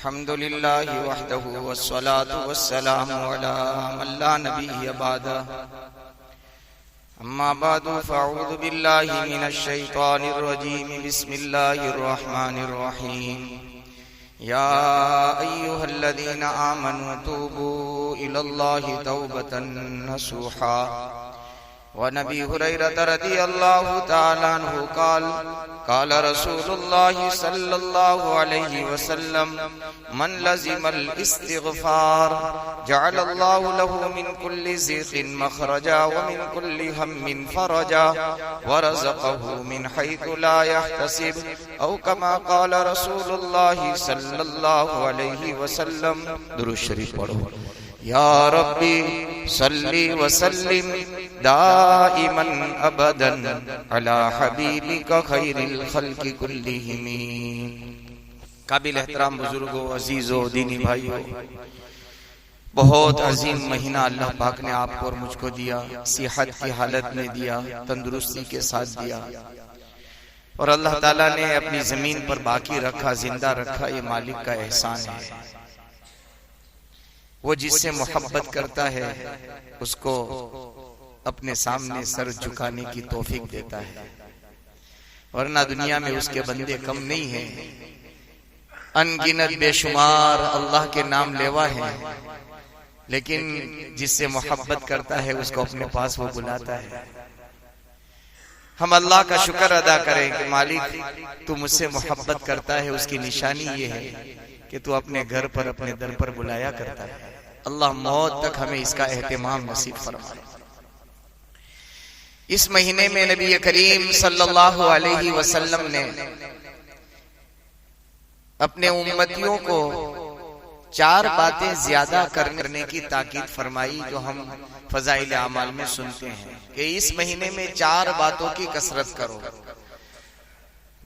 अल्हम्दुलिल्लाहि वहदहु वस्सलातु वस्सलामु अला मन ला नबिय्य बअदा। अम्मा बअदु फ़अऊज़ु बिल्लाहि मिनश शैतानिर रजीम। बिस्मिल्लाहिर रहमानिर रहीम। या अय्युहल्लज़ीना आमनू तूबू इलल्लाहि तौबतन नसूहा। वअन अबी हुरैरह रज़ियल्लाहु तआला अन्हु क़ाल रसूलुल्लाहि सल्लल्लाहु अलैहि वसल्लम मन लज़िमल इस्तिग़फ़ार जअलल्लाहु लहु मिन कुल्लि ज़िक़्इन मख़रजा व मिन कुल्लि हम्मिन फ़रजा व रज़क़हु मिन हैथु ला यहतसिब औ कमा क़ाल रसूलुल्लाहि सल्लल्लाहु अलैहि वसल्लम। दुरूद शरीफ पढ़ो। या रब्बी सल्ली व सल्लिम दाइमन अबदन अला हबीबिका खैरिल खल्क़ि कुल्लिहिम। काबिल एहतराम बुजुर्गों, अजीजों, दीनी भाइयों, बहुत अजीम महीना अल्लाह पाक ने आपको और मुझको दिया, सेहत की हालत में दिया, तंदुरुस्ती के साथ दिया, और अल्लाह ताला ने अपनी जमीन पर बाकी रखा, जिंदा रखा। ये मालिक का एहसान है। वो जिससे मोहब्बत करता है उसको अपने सामने सर झुकाने की तौफीक देता है, वरना दुनिया में उसके बंदे कम नहीं हैं। अनगिनत बेशुमार अल्लाह के नाम लेवा है, लेकिन जिससे मोहब्बत करता है उसको अपने पास वो बुलाता है। हम अल्लाह का शुक्र अदा करें कि मालिक तू मुझसे मोहब्बत करता है। उसकी निशानी ये है कि तू अपने घर पर, अपने दर पर बुलाया करता है। अल्लाह मौत तक हमें इसका एहतिमाम नसीब फरमाए। इस महीने में नबी करीम सल्लल्लाहु अलैहि वसल्लम ने अपने उम्मतियों को 4 बातें ज्यादा करने की ताकीद फरमाई, जो हम फजाइल अमाल में सुनते हैं कि इस महीने में 4 बातों की कसरत करो।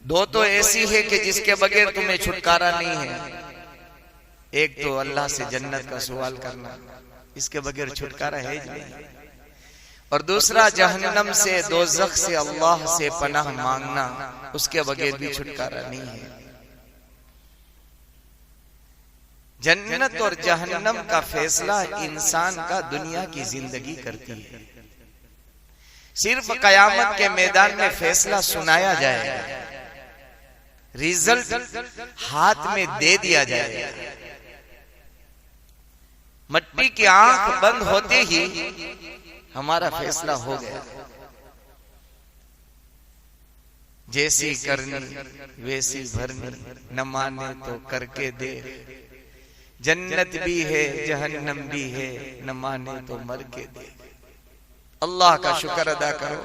2 तो ऐसी है कि जिसके बगैर तुम्हें छुटकारा नहीं है। एक तो अल्लाह से जन्नत का सवाल करना, इसके बगैर छुटकारा है ही नहीं। और दूसरा जहन्नम से, दोज़ख से, अल्लाह से पनाह मांगना, उसके बगैर भी छुटकारा नहीं है। जन्नत और जहन्नम का फैसला इंसान का दुनिया की जिंदगी करती है। सिर्फ कयामत के मैदान में फैसला सुनाया जाएगा, रिजल्ट हाथ में दे दिया जाएगा। मट्टी की आंख बंद होते ही हमारा फैसला हो गया। जैसी करनी वैसी भरनी, न माने तो करके दे। जन्नत भी है, जहन्नम भी है, न माने तो मर के दे। अल्लाह का शुक्र अदा करो,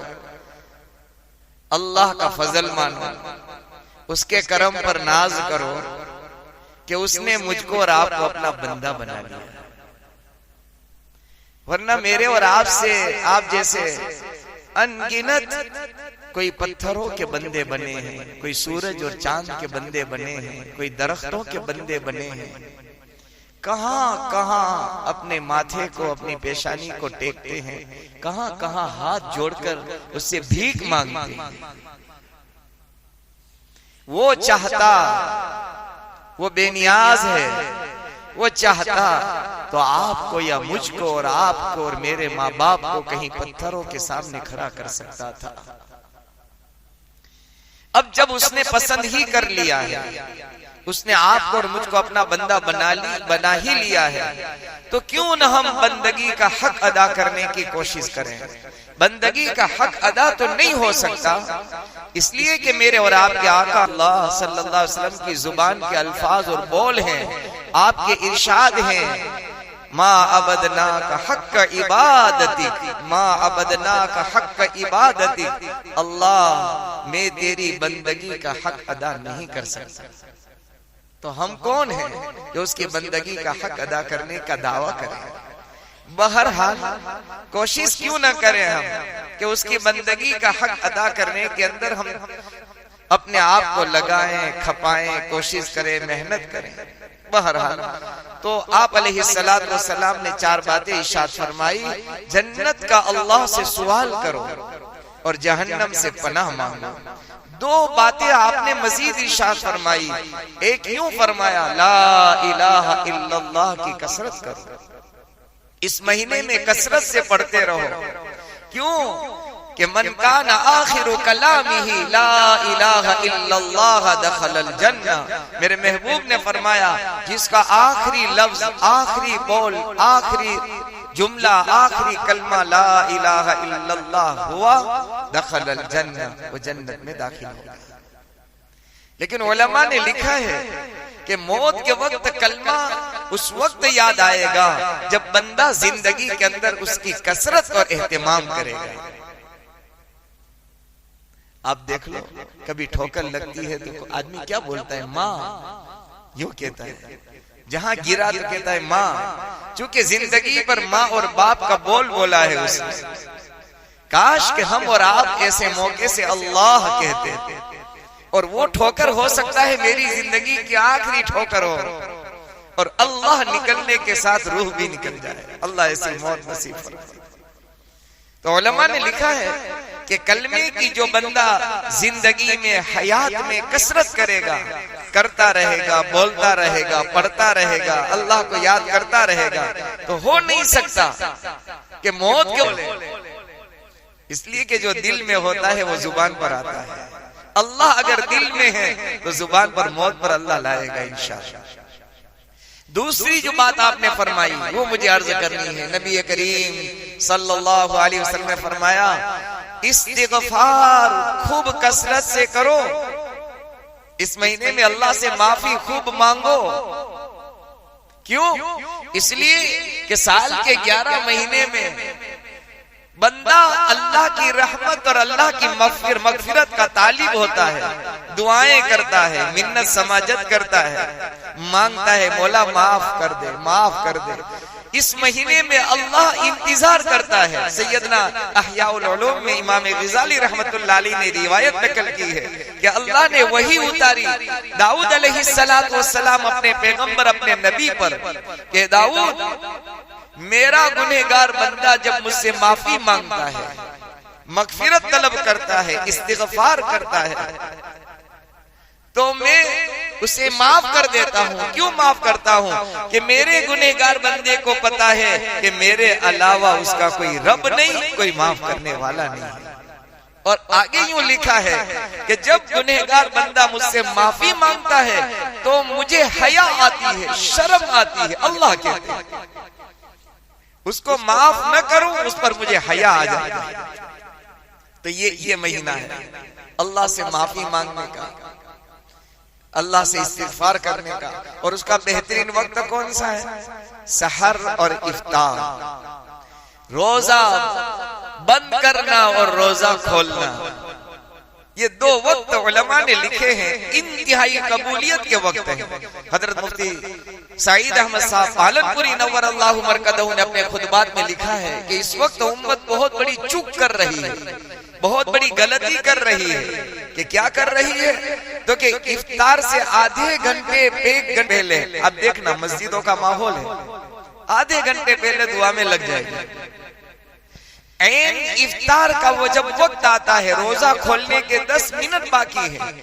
अल्लाह का फजल मानो, उसके करम पर नाज करो कि उसने मुझको और आपको अपना बंदा बना लिया। वरना मेरे और आप जैसे अनगिनत कोई पत्थरों के बंदे बने हैं, कोई सूरज और चांद के बंदे बने हैं, कोई दरख्तों के बंदे बने हैं। कहां कहां अपने माथे को, अपनी पेशानी को टेकते हैं, कहां कहां हाथ जोड़कर उससे भीख मांगते हैं। वो चाहता, वो बेनियाज है, वो चाहता तो आपको या मुझको और आपको और मेरे माँ बाप को कहीं पत्थरों के सामने खड़ा कर सकता था। अब जब उसने पसंद ही कर लिया है, उसने आपको और मुझको अपना बंदा बना ही लिया है, तो क्यों न हम बंदगी का हक अदा करने की कोशिश करें। बंदगी का हक अदा तो नहीं हो सकता, इसलिए कि मेरे और आपके आका अल्लाह सल्लल्लाहु अलैहि वसल्लम की जुबान के अल्फाज और बोल हैं, आपके इरशाद हैं, माँ अबदना का हक इबादती, माँ अबदना का हक इबादती। अल्लाह, मैं तेरी बंदगी का हक अदा नहीं कर सकता, तो हम कौन हैं जो उसकी बंदगी का हक अदा करने का दावा करें। बहरहाल कोशिश क्यों ना करें हम कि उसकी बंदगी का हक अदा करने के अंदर हम अपने आप को लगाएं, खपाएं, कोशिश करें, मेहनत करें। बहरहाल तो आप अलैहिस्सलातु वस्सलाम ने 4 बातें इरशाद फरमाई। जन्नत का अल्लाह से सवाल करो और जहन्नम से पनाह मांगो। दो बातें आपने मजीद इरशाद फरमाई। एक यूं फरमाया, ला इलाहा इल्लल्लाह की कसरत करो, इस महीने में कसरत से पढ़ते रहो। क्यों कि मन कान आखिरु कलामिही ला इलाहा इल्लल्लाह दखलल जन्ना। मेरे महबूब ने फरमाया, जिसका आखिरी लफ्ज, आखिरी बोल, आखिरी जुमला, आखिरी कलमा ला इलाहा इल्लल्लाह हुआ, दखलल जन्ना, वो जन्नत में दाखिल होगा। लेकिन उलमा ने लिखा है कि मौत के वक्त कलमा उस वक्त याद आएगा जब बंदा जिंदगी के अंदर उसकी कसरत और एहतिमाम करेगा। आप देख लो, कभी ठोकर लगती है तो आदमी क्या बोलता है, माँ, यूं कहता है। जहां गिरा तो कहता है माँ, चूंकि जिंदगी पर माँ और बाप का बोल बोला है उसने। काश कि हम और आप ऐसे मौके से अल्लाह कहते, और वो ठोकर हो सकता है मेरी जिंदगी की आखिरी ठोकर हो, और अल्लाह निकलने के साथ रूह भी निकल जाए। अल्लाह ऐसी मौत नसीब फरमाए। तो उलमा ने लिखा है कि कलमे की जो बंदा जिंदगी में, हयात में कसरत करेगा, करता रहेगा, बोलता रहेगा, पढ़ता रहेगा, अल्लाह को याद करता रहेगा, तो हो नहीं सकता कि मौत क्यों ले। इसलिए कि जो दिल में होता है वो जुबान पर आता है। अल्लाह अगर दिल में है तो जुबान पर मौत पर अल्लाह लाएगा इंशाअल्लाह। दूसरी जो बात आपने फरमाई वो मुझे अर्ज करनी है। नबी करीम सल्लल्लाहु अलैहि वसल्लम ने फरमाया, इस्तिगफार खूब कसरत से करो, इस महीने में अल्लाह से माफी खूब मांगो। क्यों? इसलिए कि साल के 11 महीने में बंदा अल्लाह की रहमत और अल्लाह की मगफिरत का तालिब होता है, दुआएं करता है, मिन्नत समाजत करता है, मांगता है मौला माफ कर दे, माफ कर दे। इस महीने में अल्लाह इंतजार करता है। सैयदना अहयाउल उलूम में इमाम ग़ज़ाली रहमतुल्लाह अलैह ने रिवायत नकल की है कि अल्लाह ने वही उतारी दाऊद अलैहिस्सलातु वस्सलाम अपने पैगंबर, अपने नबी पर, कि दाऊद मेरा गुनहगार बंदा जब मुझसे माफी मांगता है, मगफिरत तलब करता है, इस्तिग़फ़ार करता है, तो मैं उसे माफ कर देता हूँ। क्यों माफ करता हूँ? कि मेरे गुनहगार बंदे को पता है कि मेरे अलावा उसका कोई रब नहीं, कोई माफ करने वाला नहीं है। और आगे यूं लिखा है कि जब गुनहगार बंदा मुझसे माफी मांगता है तो मुझे हया आती है, शर्म आती है। अल्लाह कहते हैं उसको माफ न करूं, उस पर मुझे हया आ जाता है। तो ये महीना है अल्लाह से माफी मांगने का, अल्लाह से इस्तिग़फ़ार करने का। और उसका बेहतरीन वक्त कौन सा है? सहर और इफ्तार, रोजा बंद करना और रोजा खोलना। ये दो वक्त उलमा ने लिखे हैं, इंतहाई कबूलियत के वक्त हैं। हजरत मुफ्ती सईद अहमद साहब पालनपुरी नव्वरल्लाहु मरकदहू ने अपने खुतबात में लिखा है कि इस वक्त उम्मत बहुत बड़ी चूक कर रही है, बहुत बड़ी गलती कर रही है। कि क्या कर रही है? तो कि इफ्तार से आधे घंटे, एक घंटे पहले, अब देखना मस्जिदों का माहौल है, आधे घंटे पहले दुआ में लग जाएगी। ऐन इफ्तार का वो जब वक्त आता है, रोजा खोलने के 10 मिनट बाकी है,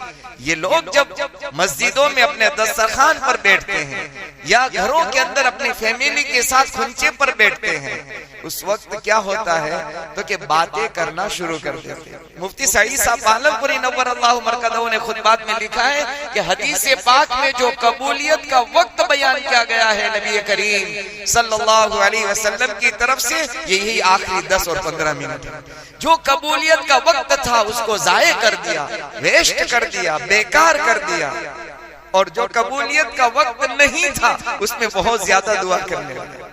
ये लोग जब मस्जिदों में अपने दस्तरखान पर बैठते हैं या घरों के अंदर अपनी फैमिली के साथ खुंचे पर बैठते हैं, उस वक्त क्या होता है? तो कि बातें करना शुरू कर देते हैं। मुफ्ती सईद साहब पालनपुरी नव्वरल्लाहु मरकदहू ने खुतबात में लिखा है कि हदीस पाक में जो कबूलियत का वक्त बयान किया गया है नबी करीम सल्लल्लाहु अलैहि वसल्लम की तरफ से, यही आखिरी 10 और 15 मिनट है। जो कबूलियत का वक्त था उसको जाये कर दिया, वेस्ट कर दिया, बेकार कर दिया। और जो कबूलियत का वक्त नहीं था उसमें बहुत ज्यादा दुआ करने लगे।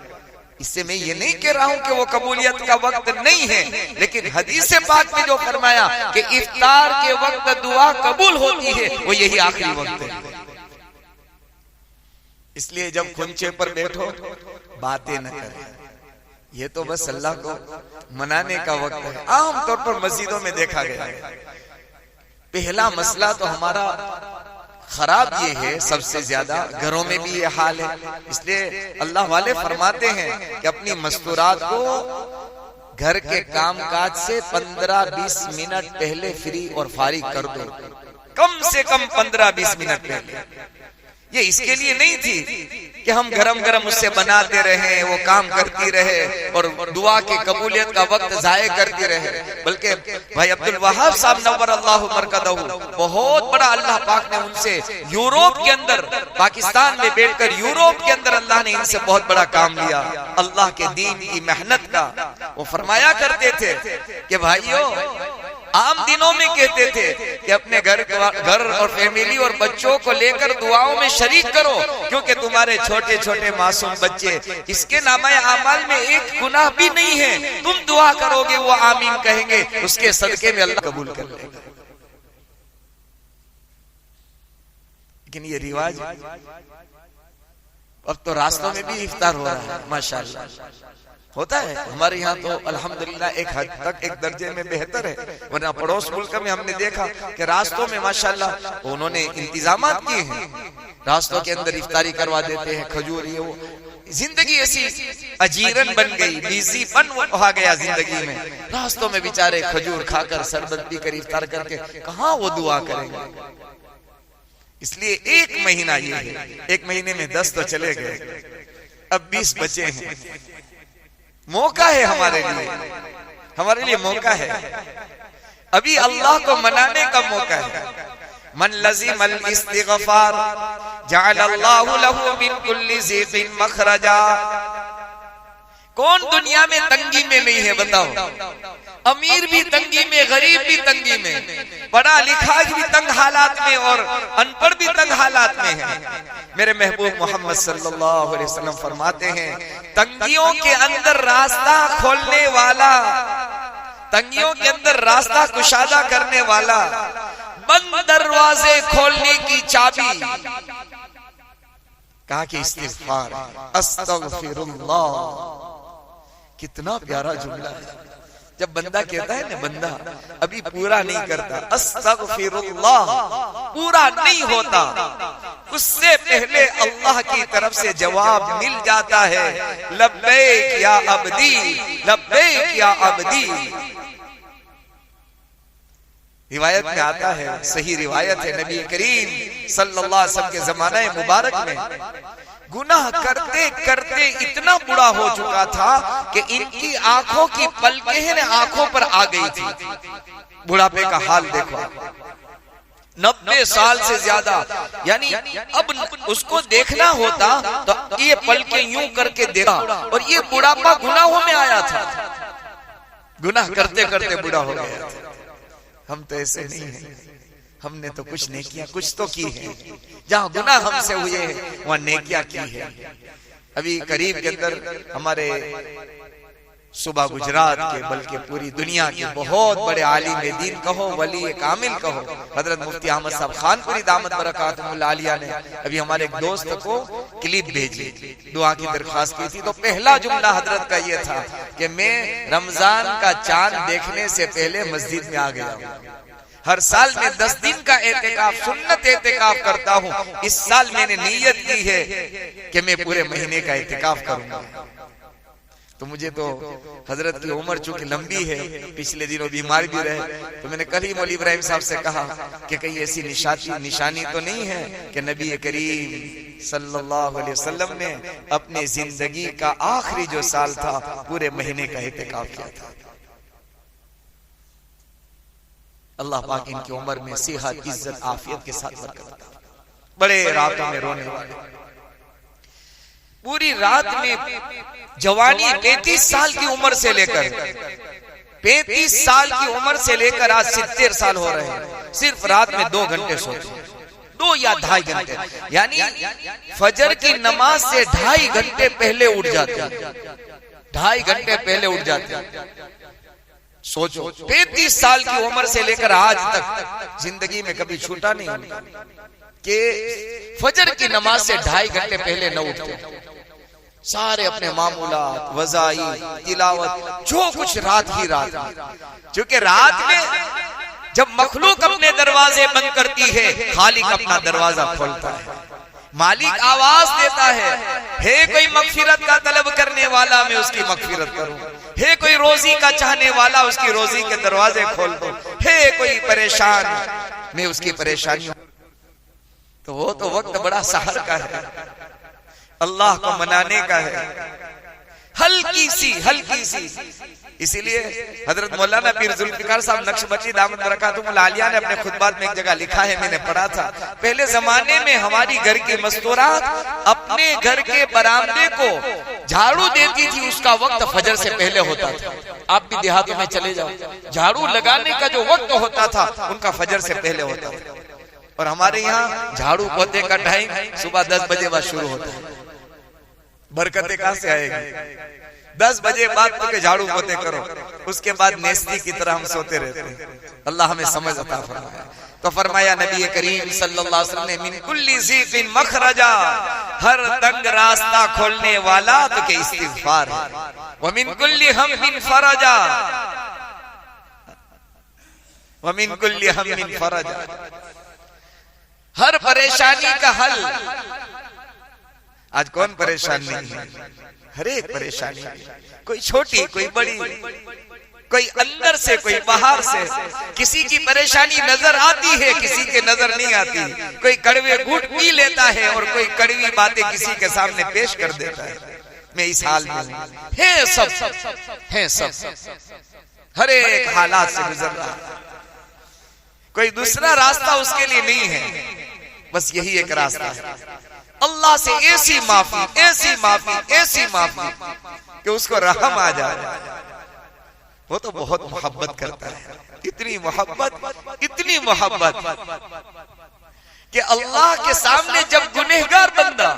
इससे मैं ये नहीं कह रहा हूं कि वो कबूलियत का वक्त नहीं है, लेकिन हदीस पाक में जो फरमाया कि इफ्तार के वक्त दुआ कबूल होती है, वो यही आखिरी वक्त है। इसलिए जब खुंचे पर बैठो बातें न करें, ये तो बस अल्लाह को मनाने का वक्त है। आमतौर पर मस्जिदों में देखा गया है। पहला मसला तो हमारा खराब ये है, सबसे ज्यादा घरों में भी ये हाल है। इसलिए अल्लाह वाले फरमाते हैं कि अपनी मस्तूरात को घर के कामकाज से 15-20 मिनट पहले फ्री और फारिग कर दो, कम से कम 15-20 मिनट पहले। ये इसके लिए नहीं थी कि हम गरम गरम उससे बनाते रहे, वो काम करती रहे और दुआ की कबूलियत का वक्त जाये करती रहे, बल्कि भाई अब्दुल वहाब साहब नव्वर अल्लाहु मरकदहू, बहुत बड़ा अल्लाह पाक ने उनसे यूरोप के अंदर, पाकिस्तान में बैठकर यूरोप के अंदर अल्लाह ने इनसे बहुत बड़ा काम लिया अल्लाह के दीन की मेहनत का। वो फरमाया करते थे कि भाइयों, आम दिनों में कहते थे कि अपने घर और फैमिली और बच्चों को लेकर दुआओं में शरीक करो, क्योंकि तुम्हारे छोटे छोटे मासूम बच्चे, इसके नामा आमाल में एक गुनाह भी नहीं है, तुम दुआ करोगे वो आमीन कहेंगे, उसके सदके में अल्लाह कबूल कर लेगा। लेकिन ये रिवाज अब तो रास्तों में भी इफ्तार हो रहा है, माशाअल्लाह होता है। हमारे यहाँ तो अल्हम्दुलिल्लाह एक हद तक एक दर्जे में बेहतर है, वरना पड़ोस मुल्क में हमने देखा कि रास्तों में माशाअल्लाह उन्होंने इंतजामात किए हैं, रास्तों के अंदर इफ्तारी करवा देते हैं, खजूर ये वो। जिंदगी ऐसी अजीरन बन गई, बिजीपन हो गया जिंदगी में, रास्तों में बेचारे खजूर खाकर शरबत पीकर इफ्तार करके कहाँ वो दुआ करेंगे। इसलिए एक महीना ये है, एक महीने में 10 तो चले गए, अब 20 बचे हैं। मौका है हमारे लिए मौका है, अभी अल्लाह को मनाने का मौका है। मन लज़िमल इस्तिग़फ़ार जअलल्लाहु लहू मिन कुल्ली ज़ीक़िन मख़रजा। कौन दुनिया में तंगी में नहीं है बताओ? अमीर भी तंगी में, गरीब भी तंगी में, पढ़ा लिखा भी तंग हालात में और अनपढ़ भी तंग हालात में है। मेरे महबूब मोहम्मद सल्लल्लाहु अलैहि वसल्लम फरमाते हैं, तंगियों के अंदर रास्ता खोलने वाला, तंगियों के अंदर रास्ता कुशादा करने वाला, बंद दरवाजे खोलने की चाबी, कहा कि इस्तिग़फ़ार, अस्तग़फिरुल्लाह। कितना प्यारा जुमला है। जब बंदा कहता है ना, बंदा अभी पूरा नहीं करता, अस्तग़फिरुल्लाह पूरा नहीं होता, उससे पहले अल्लाह की तरफ से जवाब मिल जाता है, लब्बैक या अब्दी, लब्बैक या अब्दी। रिवायत में आता है, सही रिवायत है, नबी करीम सल्लल्लाहु अलैहि वसल्लम के जमाने मुबारक में गुनाह करते करते इतना बुरा हो चुका था कि इनकी आंखों की पलकें आंखों पर आ गई थी। बुढ़ापे का हाल देखो, 90 साल से ज्यादा, यानी अब उसको देखना होता तो ये पलकें यूं करके देखा, और ये बुढ़ापा गुनाहों में आया था, गुनाह करते करते बुढ़ा हो गया था। हम तो ऐसे नहीं हैं, हमने तो कुछ नेकियां कुछ तो की है, जहां गुनाह हमसे हुए हैं वहां नेकियां की है। अभी करीब के अंदर हमारे सुबह गुजरात के, बल्कि पूरी दुनिया के बहुत बड़े आलिम दीन कहो, वली कामिल कहो, हजरत मुफ्ती अहमद साहब खानपुरी दामत बरकातुहुल्लाह आलिया ने अभी हमारे एक दोस्त को क्लिप भेजी, दुआ की दरख्वास्त की थी। तो पहला जुमला हजरत का ये था कि मैं रमजान का चांद देखने से पहले मस्जिद में आ गया। हर साल में 10 दिन का एहतिकाफ, सुन्नत एहतिकाफ करता हूँ। इस साल मैंने नीयत की है कि मैं पूरे महीने का एहतिकाफ करूंगा। तो मुझे तो हजरत की उम्र चूंकि लंबी है, पिछले दिनों बीमार भी रहे, तो मैंने कल ही मौलवी इब्राहिम साहब से कहा कि कहीं ऐसी निशानी तो नहीं है कि नबी करीम सल्लल्लाहु अलैहि वसल्लम ने अपनी जिंदगी का आखिरी जो साल था पूरे महीने का एहतिकाफ किया था। अल्लाह पाक इनकी उम्र में सेहत, इज्जत, आफियत के साथ बरकत। बड़े रातों में रोने वाले, पूरी रात में जवानी 35 साल की उम्र से लेकर 35 साल की उम्र से लेकर आज 70 साल हो रहे हैं, सिर्फ रात में 2 घंटे सोते, 2 या 2.5 घंटे, यानी फजर की नमाज से 2.5 घंटे पहले उठ जाते हैं, 2.5 घंटे पहले उठ जाते हैं। सोचो, 35 साल की उम्र से लेकर आज तक जिंदगी में कभी छूटा नहीं उनका कि फजर की नमाज से 2.5 घंटे पहले न उठते। सारे अपने मामूलात, वज़ाई, तिलावत, जो कुछ रात ही रात में, क्योंकि रात में जब मखलूक अपने दरवाजे बंद करती है, खालिक अपना दरवाजा खोलता है, मालिक आवाज देता है कोई मगफिरत का तलब करने वाला, मैं उसकी मगफिरत करूं। हे कोई रोजी का चाहने वाला, उसकी रोजी के दरवाजे खोल दो। हे कोई परेशान, मैं उसकी परेशानी। तो वो तो वक्त बड़ा सहर का है, अल्लाह को मनाने का है, हल्की सी। इसीलिए हजरत मौलाना पीर जुल्फिकार साहब नक्शबंदी दामत बरकातुहुल आलिया ने अपने खुतबात में एक जगह लिखा है, मैंने पढ़ा था, पहले जमाने में हमारी घर की मस्तूरात अपने घर के बरामदे को झाड़ू देती थी, उसका वक्त फजर से पहले होता था। आप भी देहातों में चले जाओ, झाड़ू लगाने का जो वक्त होता था उनका फजर से पहले होता था। और हमारे यहाँ झाड़ू पोते का टाइम सुबह 10 बजे बाद शुरू होता है। बरकतें कहां से आएगी? 10 बजे बाद तो झाड़ू पोते करो, उसके बाद नेस्ती की तरह हम सोते रहते हैं। अल्लाह हमें समझ अता फरमाए। तो फरमाया नबी करीम सल्लल्लाहु अलैहि वसल्लम ने, मिन कुल्ली ज़ीक़िन मखरजा, हर तंग रास्ता खोलने वाला तो के इस्तिग़फार है। व मिन कुल्ली हम्मिन फरजा, व मिन कुल्ली हम्मिन फरजा, हर परेशानी का हल। आज कौन परेशान नहीं है? हर एक परेशानी, कोई छोटी कोई बड़ी, कोई अंदर से कोई बाहर से। किसी की परेशानी नजर आती है, किसी के नजर नहीं आती। कोई कड़वे घूंट पी लेता है और कोई कड़वी बातें किसी के सामने पेश कर देता है। मैं इस हाल में है, सब हर एक हालात से गुजर रहा है। कोई दूसरा रास्ता उसके लिए नहीं है, बस यही एक रास्ता है। अल्लाह से ऐसी माफी कि उसको रहम आ जाए। वो तो बहुत मोहब्बत करता है, इतनी मोहब्बत कि अल्लाह के सामने जब गुनहगार बंदा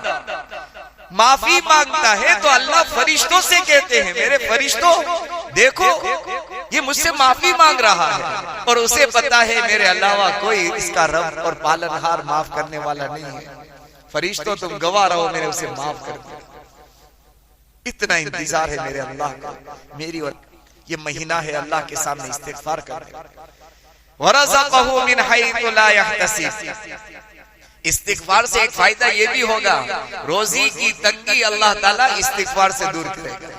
माफी मांगता है तो अल्लाह फरिश्तों से कहते हैं, मेरे फरिश्तों देखो ये मुझसे माफी मांग रहा है। और उसे पता है मेरे अलावा कोई इसका रब और पालनहार माफ करने वाला नहीं है। फरिश्तों तुम गवाह रहो, मेरे उसे माफ कर दो। इतना इंतजार है मेरे अल्लाह का, मेरी और ये महीना है अल्लाह के सामने इस्तिग़फार करने। वरज़क़हु मिन हैथु ला यहतसिब, इस्तिग़फार से एक फायदा ये भी होगा, रोजी की तंगी अल्लाह ताला इस्तिग़फार से दूर करेगा।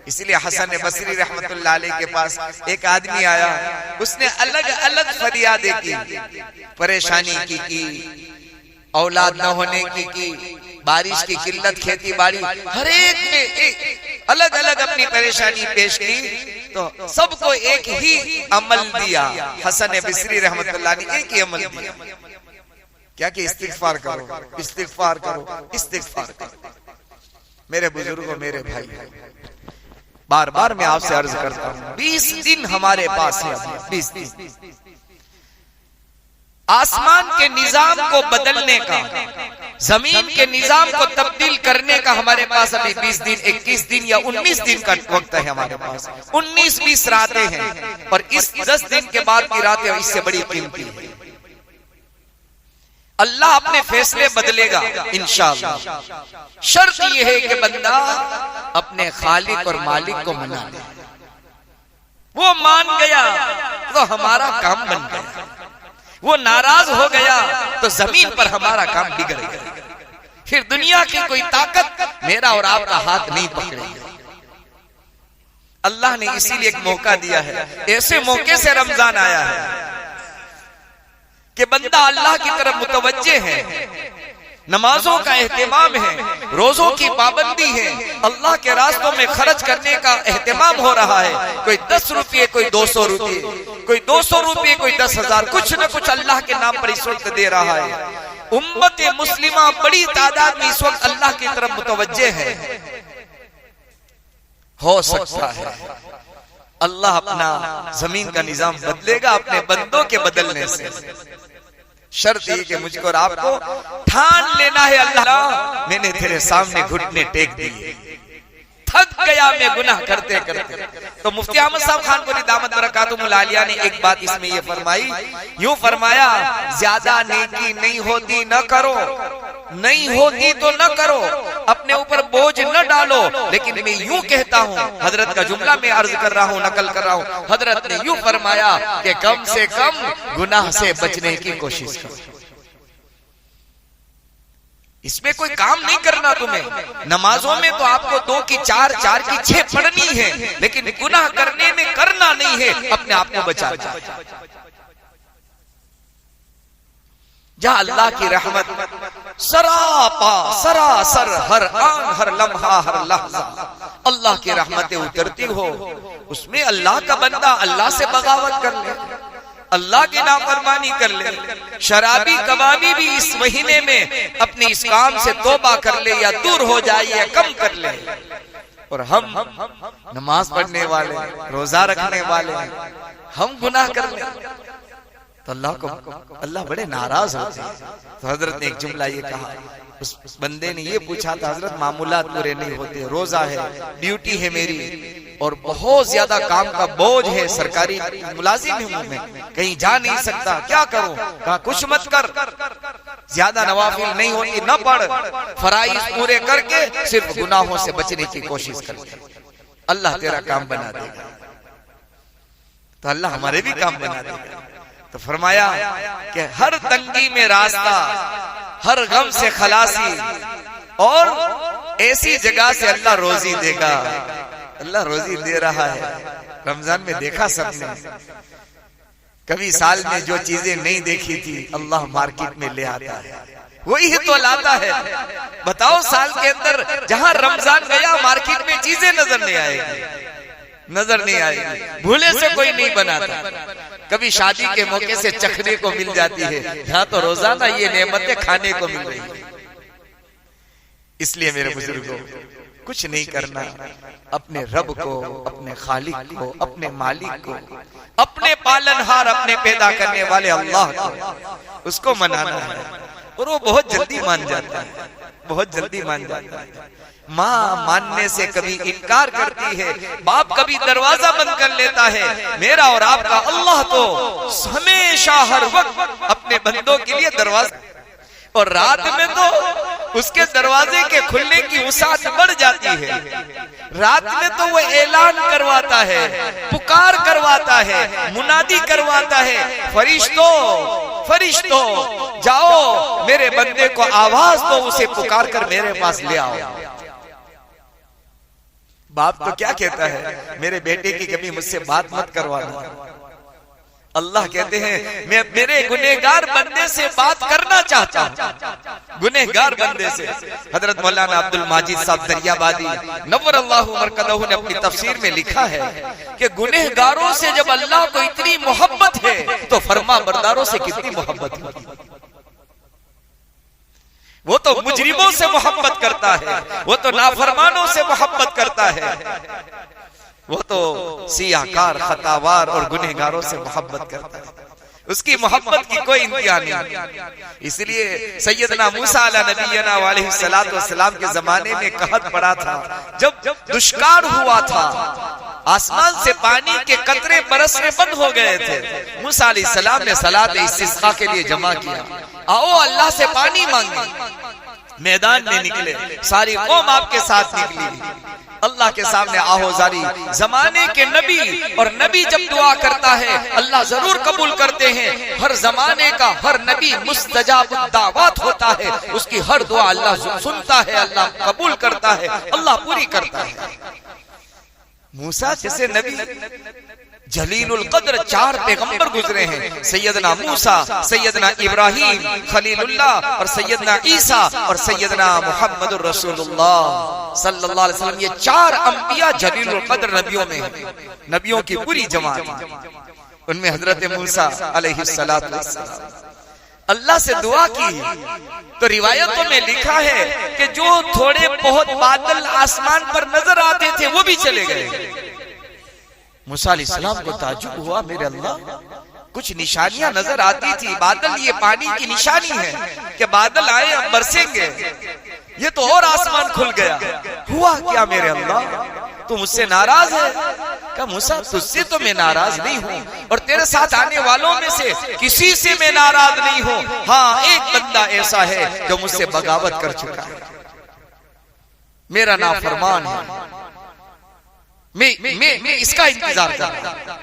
इसलिए हसन बसरी रहमतुल्लाह अलैह के पास एक आदमी आया, उसने अलग अलग फरियादें की, परेशानी की, औलाद न होने की, बारिश की किल्लत, खेती बाड़ी, हर एक में अलग अलग अपनी परेशानी पेश की। तो सबको एक ही अमल दिया, हसन बसरी रहमतुल्लाह ने एक ही अमल दिया, क्या कि इस्तिग़फार करो। मेरे बुजुर्गों, मेरे भाई, बार बार मैं आपसे अर्ज करता हूँ, 20 दिन हमारे पास है, 20 दिन आसमान के निजाम को बदलने का, जमीन के निजाम को तब्दील करने का हमारे पास अभी 20 दिन, 21 दिन या 19 दिन का वक्त है हमारे पास। 19-20 रातें हैं और इस 10 दिन के बाद की रातें इससे बड़ी कीमती है। अल्लाह अपने फैसले बदलेगा इंशाअल्लाह। शर्त यह है कि बंदा अपने खालिक और मालिक को मना ले। वो मान गया तो हमारा काम बन गया, वो नाराज हो गया तो जमीन पर हमारा काम बिगड़ गया। फिर दुनिया की कोई ताकत मेरा और आपका हाथ नहीं पकड़ेगी। अल्लाह ने इसीलिए एक मौका दिया है, ऐसे मौके से रमजान आया है कि बंदा अल्लाह की तरफ मुतवज्जे है, नमाजों का एहतिमाम है, रोजों की पाबंदी है, अल्लाह के रास्तों में खर्च करने का एहतिमाम हो रहा है। कोई 10 रुपये, कोई 200 रुपये, कोई 200 रुपये, कोई 10,000, कुछ न कुछ अल्लाह के नाम पर इस वक्त दे रहा है। उम्मत मुस्लिमा बड़ी तादाद में इस वक्त अल्लाह की तरफ मुतवज्जे है। हो सकता है अल्लाह अपना जमीन का निजाम बदलेगा अपने बंदों के बदलने से। शर्त ये कि मुझको और आपको ठान लेना है, अल्लाह मैंने तेरे सामने घुटने टेक दिए, थक गया मैं गुनाह करते करते। तो मुफ्ती अहमद साहब खानपुरी दामत बरकातुहुल आलिया ने एक बात इसमें ये फरमाई, यूं फरमाया, ज्यादा नेकी नहीं होती न करो, नहीं होती तो न करो, अपने ऊपर बोझ न डालो। लेकिन मैं यूं कहता हूं, हजरत का जुमला मैं अर्ज कर रहा हूं, नकल कर रहा हूं, हजरत ने यूं फरमाया कि कम से कम गुनाह से बचने की कोशिश करो। इसमें कोई काम नहीं करना तुम्हें। नमाजों में तो आपको 2 की 4, 4 की 6 पढ़नी है, लेकिन गुनाह करने में करना नहीं है, अपने आप को बचा। जहां अल्लाह की रहमत सरापा सरासर हर आन हर लम्हा हर लहजा अल्लाह की रहमतें उतरती हो, उसमें अल्लाह का बंदा अल्लाह से बगावत कर ले, अल्लाह की नाफरमानी कर ले, शराबी कबाबी भी इस महीने में अपनी इस काम से तौबा कर ले या दूर हो जाए या कम कर ले। और हम नमाज पढ़ने वाले, रोजा रखने वाले, हम गुनाह कर ले तो अल्लाह बड़े नाराज होते हैं। तो हजरत ने एक जुमला ये कहा, उस बंदे ने ये पूछा था, हजरत मामूलात पूरे नहीं होते, रोजा है, ड्यूटी है मेरी और बहुत ज्यादा काम का बोझ है, सरकारी मुलाजिम हूं मैं, कहीं जा नहीं सकता, क्या करूं? कहा कुछ मत कर, ज्यादा नवाफिल नहीं होती न पढ़, फराइज पूरे करके सिर्फ गुनाहों से बचने की कोशिश कर, अल्लाह तेरा काम बना देगा। तो अल्लाह हमारे भी काम बना देगा। तो फरमाया कि हर तंगी में रास्ता, हर गम से खलासी, और ऐसी जगह से अल्लाह रोजी देगा। अल्लाह रोजी दे रहा है। रमजान में देखा सबने, कभी साल में जो चीजें नहीं देखी थी अल्लाह मार्केट में ले आता है, वही तो लाता है। बताओ साल के अंदर जहां रमजान गया मार्केट में चीजें नजर नहीं आएगी, नजर नहीं आएगी, भूले से कोई नहीं बनाता। कभी शादी के मौके से चखने को मिल जाती है, यहाँ तो रोजाना ये नेमतें खाने को मिल रही है। इसलिए मेरे बुजुर्गों, कुछ नहीं करना, अपने रब को, अपने खालिक को, अपने मालिक को, अपने पालनहार, अपने पैदा करने वाले अल्लाह को, उसको मनाना है। और वो बहुत जल्दी मान जाता है, बहुत जल्दी मान जाता है। माँ मानने से कभी इनकार करती है, बाप कभी दरवाजा बंद कर लेता है। मेरा और आपका अल्लाह तो हमेशा हर वक्त अपने बंदों के लिए दरवाजा, और रात में तो उसके दरवाजे के खुलने की वसाअत बढ़ जाती है। रात में तो वो ऐलान करवाता है, पुकार करवाता है, मुनादी करवाता है, फरिश्तों फरिश्तों जाओ मेरे बंदे को आवाज दो, उसे पुकार कर मेरे पास ले आओ। बाप तो क्या कहता है, मेरे बेटे की कभी मुझसे बात मत करवाना। अल्लाह कहते हैं मैं मेरे गुनहगार बंदे से बात करना चाहता हूं, गुनहगार बंदे से। हजरत मौलाना अब्दुल माजिद साहब दरियाबादी नव्वरल्लाहु मरकदहू ने अपनी तफसीर में लिखा है कि गुनहगारों से जब अल्लाह को इतनी मोहब्बत है तो फरमा बरदारों से कितनी मोहब्बत है। वो तो मुजरिमों से मोहब्बत करता है, वो तो नाफरमानों से मोहब्बत करता है, वो तो सियाकार, खतावार और गुनहगारों से मोहब्बत करता है। उसकी मोहब्बत की कोई इंतहा नहीं। इसलिए सैयदना मूसा अला नबीना अलैहिस्सलातु वस्सलाम के जमाने में कहत पड़ा था, जब दुष्काल हुआ था, आसमान से पानी के कतरे बरसने बंद हो गए थे, मूसा अलैहिस्सलाम ने सलात इस्तिस्का के लिए जमा किया, आओ अल्लाह से पानी मांगे। मैदान में निकले, सारी कौम आपके साथ निकली, अल्लाह के सामने आहोजारी। जमाने के नबी, और नबी जब दुआ करता है अल्लाह जरूर कबूल करते हैं। हर जमाने का हर नबी मुस्तजाब दावत होता है, उसकी हर दुआ अल्लाह सुनता है, अल्लाह कबूल करता है, अल्लाह पूरी करता है। मूसा जैसे नबी, जलीलुल कद्र 4 पैगंबर गुजरे हैं, सैयदना मूसा, सैयदना इब्राहिम खलीलुल्लाह और सैयदना ईसा और सैयदना मुहम्मदुर रसूलुल्लाह सल्लल्लाहु अलैहि वसल्लम। ये 4 अंबिया जलीलुल कद्र नबियों में हैं, नबियों की पूरी जमात। उनमें हजरत मूसा अलैहिस्सलातु वस्सलाम अल्लाह से दुआ की तो रिवायतों में लिखा है कि जो थोड़े बहुत बादल आसमान पर नजर आते थे वो भी चले गए। मूसा अलैहिस्सलाम को ताज्जुब हुआ, मेरे अल्लाह, कुछ निशानियां नजर आती थी, बादल ये पानी की निशानी है कि बादल आए अब बरसेंगे, ये तो और आसमान खुल गया, हुआ क्या मेरे अल्लाह, तू मुझसे नाराज है? क्या मूसा, तुझसे तो मैं नाराज नहीं हूँ और तेरे साथ आने वालों में से किसी से मैं नाराज नहीं हूँ। हाँ, एक बंदा ऐसा है जो मुझसे बगावत कर चुका है, मेरा नाफरमान है, मैं इसका इंतजार कर रहा हूं,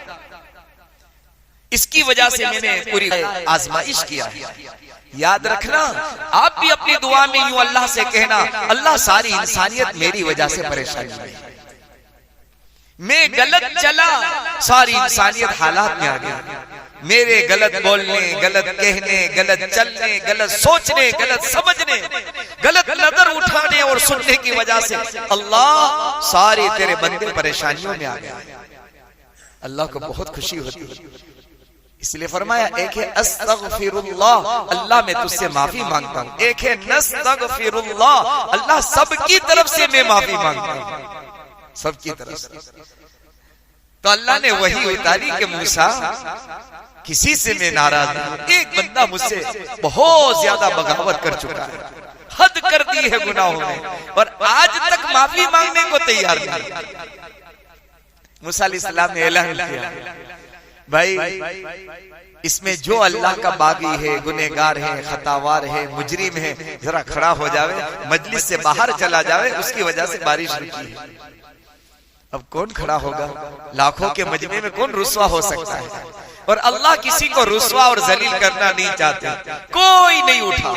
इसकी वजह से मैंने पूरी आजमाइश किया है। याद रखना, आप भी अपनी दुआ में यूं अल्लाह से कहना, अल्लाह सारी इंसानियत मेरी वजह से परेशानी में, मैं गलत चला, सारी इंसानियत हालात में आ गया, मेरे गलत बोलने, गलत कहने, गलत चलने, गलत सोचने, गलत समझने, गलत नजर उठाने और सुनने की वजह से अल्लाह सारे तेरे बंदे परेशानियों में आ गए। अल्लाह को बहुत खुशी होती है, इसलिए फरमाया एक है अस्तगफिरुल्लाह, अल्लाह मैं तुझसे माफी मांगता हूँ, एक है नस्तगफिरुल्लाह, अल्लाह सबकी तरफ से मैं माफी मांगता हूँ, सबकी तरफ से। तो अल्लाह ने वही उतारी कि मूसा किसी से मैं नाराज नहीं, एक बंदा मुझसे बहुत ज्यादा बगावत कर चुका है, हद कर दी है गुनाहों में, और आज तक माफी मांगने को तैयार नहीं। मूसा अलैहिस्सलाम ने ऐलान किया, भाई इसमें जो अल्लाह का बागी है, गुनहगार है, खतावार है, मुजरिम है, जरा खड़ा हो जावे, मजलिस से बाहर चला जावे, उसकी वजह से बारिश रुकी है। अब कौन खड़ा होगा? लाखों के मजमे में कौन रुस्वा हो सकता है? और अल्लाह किसी को रुस्वा और जलील करना नहीं चाहते। कोई नहीं उठा,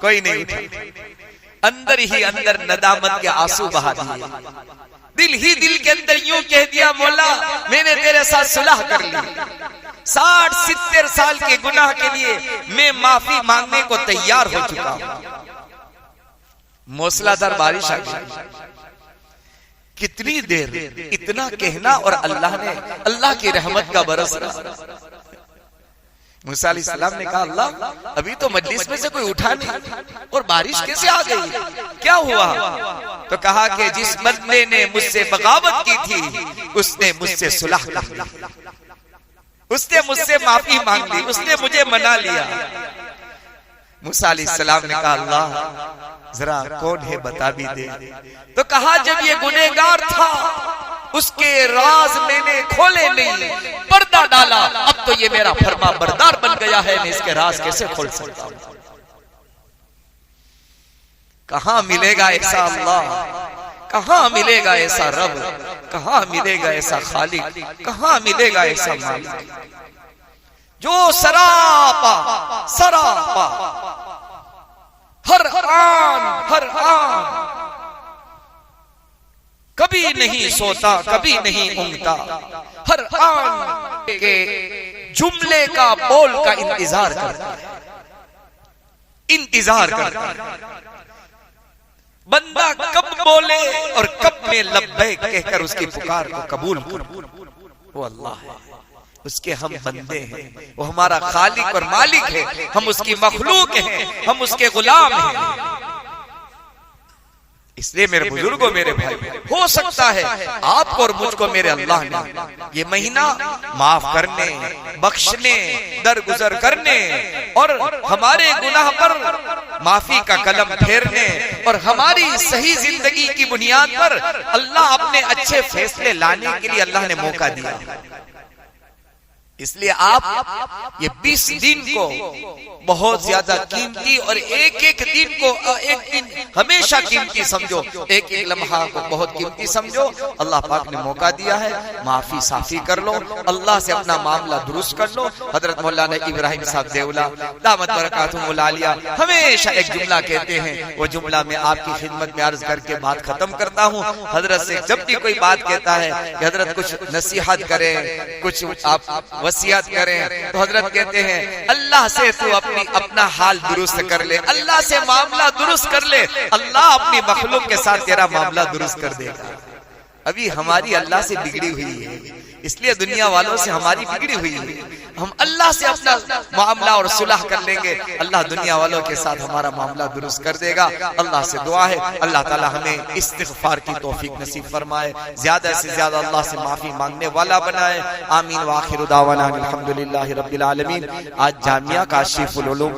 कोई नहीं उठा, अंदर ही अंदर नदामत के आंसू बहा दिए, दिल ही दिल के अंदर यूं कह दिया, मौला मैंने तेरे साथ सुलह कर ली, 60-70 साल के गुनाह के लिए मैं माफी मांगने को तैयार हो चुका हूं। मूसलाधार बारिश आ गई, कितनी देर इतना कहना, और अल्लाह ने, अल्लाह की रहमत का बरसना। मूसा अलैहिस्सलाम ने कहा, अल्लाह अभी तो मजलिस में से कोई उठा नहीं और बारिश कैसे आ गई, क्या हुआ? तो कहा कि जिस बंदे ने मुझसे बगावत की थी उसने मुझसे सुलह कर ली, उसने मुझसे माफी मांग ली, उसने मुझे मना लिया। मूसा अलैहिस्सलाम ने कहा, अल्लाह जरा कौन है बता भी दे। तो कहा, जब ये गुनहगार था उसके राज मैंने खोले नहीं, पर्दा डाला, अब तो ये मेरा फर्मा बरदार बन गया है, मैं इसके राज कैसे खोल सकता हूं? कहां मिलेगा ऐसा अल्लाह, कहां मिलेगा ऐसा रब, कहां मिलेगा ऐसा खालिक, कहां मिलेगा ऐसा मालिक जो सरापा सरापा हर आन कभी नहीं सोता, कभी नहीं ऊँगता, हर आन के जुमले का, बोल का इंतजार करता है, इंतजार करता है। बंदा कब बोले और कब में लब्बैक कहकर उसकी पुकार को कबूल कर, वो अल्लाह है, उसके हम बंदे हैं, वो हमारा खालिक और मालिक है, हम उसकी मखलूक हैं, हम उसके गुलाम हैं। इसलिए मेरे बुजुर्गों, मेरे भाई, हो सकता है आपको और मुझको मेरे अल्लाह ने ये महीना माफ करने, बख्शने, दरगुजर करने और हमारे गुनाह पर माफी का कलम फेरने और हमारी सही जिंदगी की बुनियाद पर अल्लाह अपने अच्छे फैसले लाने के लिए अल्लाह ने मौका दिया। इसलिए आप ये 20 दिन को बहुत ज्यादा कीमती और एक एक दिन को एक दिन हमेशा कीमती समझो, एक एक लम्हा को बहुत कीमती समझो। अल्लाह पाक ने मौका दिया है, माफी साफी कर लो, अल्लाह से अपना मामला दुरुस्त कर लो। हजरत मौलाना इब्राहिम साहब देवला दामत बरकातुहुल आलिया हमेशा एक जुमला कहते हैं, वो जुमला मैं आपकी खिदमत में अर्ज करके बात खत्म करता हूँ। हजरत से जब भी कोई बात कहता है कि हजरत कुछ नसीहत करें, कुछ आप वसीयत करें, तो हजरत कहते हैं अल्लाह से तू अपना हाल दुरुस्त कर ले, अल्लाह से मामला दुरुस्त कर ले, अल्लाह अपनी मखलूक के साथ तेरा मामला दुरुस्त कर देगा। अभी हमारी अल्लाह से बिगड़ी हुई है, इसलिए दुनिया वालों से हमारी बिगड़ी हुई है। हम अल्लाह से अपना मामला और सुलह कर लेंगे, अल्लाह दुनिया वालों के साथ हमारा मामला दुरुस्त कर देगा। अल्लाह से दुआ है अल्लाह ताला हमें इस्तिग़फ़ार की तौफीक नसीब फरमाए, ज्यादा से ज्यादा अल्लाह से माफी मांगने वाला बनाए। आमीन व आखिरु दावाना अल्हम्दुलिल्लाहि रब्बिल आलमीन। आज जामिया काशिफुल उलूम